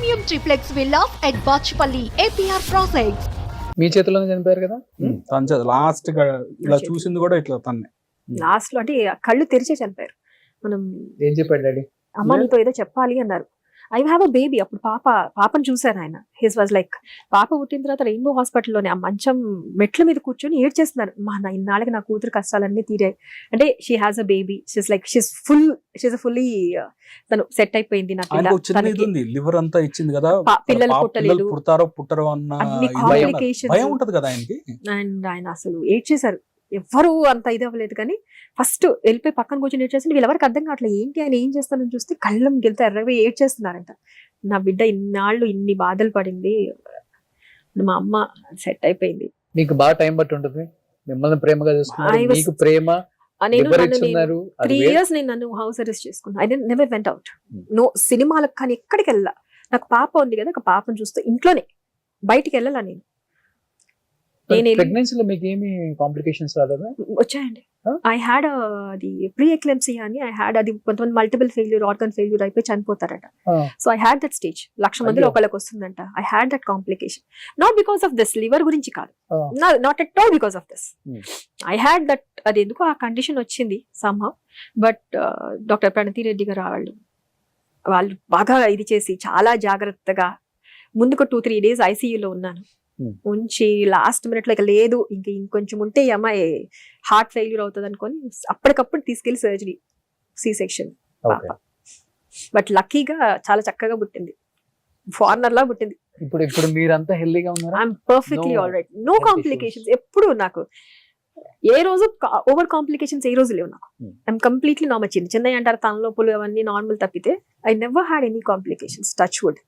Premium triplex villas at Bachpalli, APR Projects. మీ చేతిలోనే చనిపోయారు కదా? తన లాస్ట్ ఇలా చూసింది కూడా ఇట్లా తన్నే. లాస్ట్ లో అంటే కళ్ళు తెరిచే చనిపోయారు. మనం ఏం చెప్పాడు డాడీ? అమ్మ నీతో ఏదో చెప్పాలి అన్నారు. I have a baby. అప్పుడు పాపను చూసాను ఆయన. హిస్ వాజ్ లైక్, పాప పుట్టిన తర్వాత రెయిన్బో హాస్పిటల్లోనే ఆ మంచం మెట్ల మీద కూర్చొని ఏడ్చేస్తున్నారు. ఇన్నాళ్ళకి నా కూతురు కష్టాలన్నీ తీరాయి అంటే. She has a baby. She's like she's fully తను సెట్ అయిపోయింది. నా లివర్ అంతా ఇచ్చింది కదా, పిల్లలు పుట్టలేదు, పుట్టరో అన్న కాంప్లికేషన్స్ భయం ఉంటది కదా ఆయనకి. అండ్ ఆయన అసలు ఏడ్చేశారు. ఎవ్వరు అంత ఇది అవ్వలేదు, కానీ ఫస్ట్ వెళ్ళిపోయి పక్కన కూర్చొని ఏడ్చేసి వీళ్ళెవరికి అర్థం కావట్లేదు ఏంటి ఆయన ఏం చేస్తానని చూస్తే కళ్ళం గెలితే ఎర్రగా ఏడ్చేస్తున్నారంట. నా బిడ్డ ఇన్నాళ్ళు ఇన్ని బాధలు పడింది, మా అమ్మ సెట్ అయిపోయింది. మీకు బాగా టైం బట్టి ఉంటుంది, మిమ్మల్ని ప్రేమగా చూసుకున్నారు, మీకు ప్రేమ. నేను 3 years నేను నన్ను హౌస్ అరెస్ట్ చేసుకున్నాను. I never went out. No సినిమాలకు కానీ ఎక్కడికి వెళ్ళా. నాకు పాప ఉంది కదా, ఒక పాపను చూస్తే ఇంట్లోనే, బయటికి వెళ్ళాలా నేను. ప్రెగ్నెన్సీలో మీకు ఏమి కాంప్లికేషన్స్ రాలేదా? వచ్చాయండి. ఐ హ్యాడ్ అది ప్రీ ఎక్లెంప్సియా అని. ఐ హ్యాడ్ అది కొంతమంది మల్టిపుల్ ఫెయిల్యూర్, ఆర్గన్ ఫెయిల్యూర్ అయిపోయి చనిపోతారట. So I had that stage. 1,00,000 మందిలో ఒకళ్ళకి వస్తుందంట. I had that complication. Not because of this, liver గురించి కాదు, not at all because of this. I had that. అది ఎందుకు ఆ కండిషన్ వచ్చింది somehow. But doctor Pranathi Reddy garu వాళ్ళు బాగా ఇది చేసి చాలా జాగ్రత్తగా ముందుకు 2-3 days ఐసీయూలో ఉన్నాను. ఉంచి లాస్ట్ మినిట్ లో లేదు ఇంకొంచెం ఉంటే ఈ అమ్మాయి హార్ట్ ఫెయిల్యూర్ అవుతుంది అనుకొని అప్పటికప్పుడు తీసుకెళ్లి సర్జరీ, సి సెక్షన్. బట్ లక్కీగా చాలా చక్కగా పుట్టింది, ఫారినర్ లా పుట్టింది. ఇప్పుడు మీరంతా హెల్దీగా ఉన్నారా? I'm perfectly all right. No complications. ఎప్పుడు నాకు ఏ రోజు ఓవర్ కాంప్లికేషన్స్ ఏ రోజు లేవు నాకు. I'm completely normal. చిన్న అంటారు తలనొప్పులు అవన్నీ నార్మల్ తప్పితే I never had any complications. Touch wood.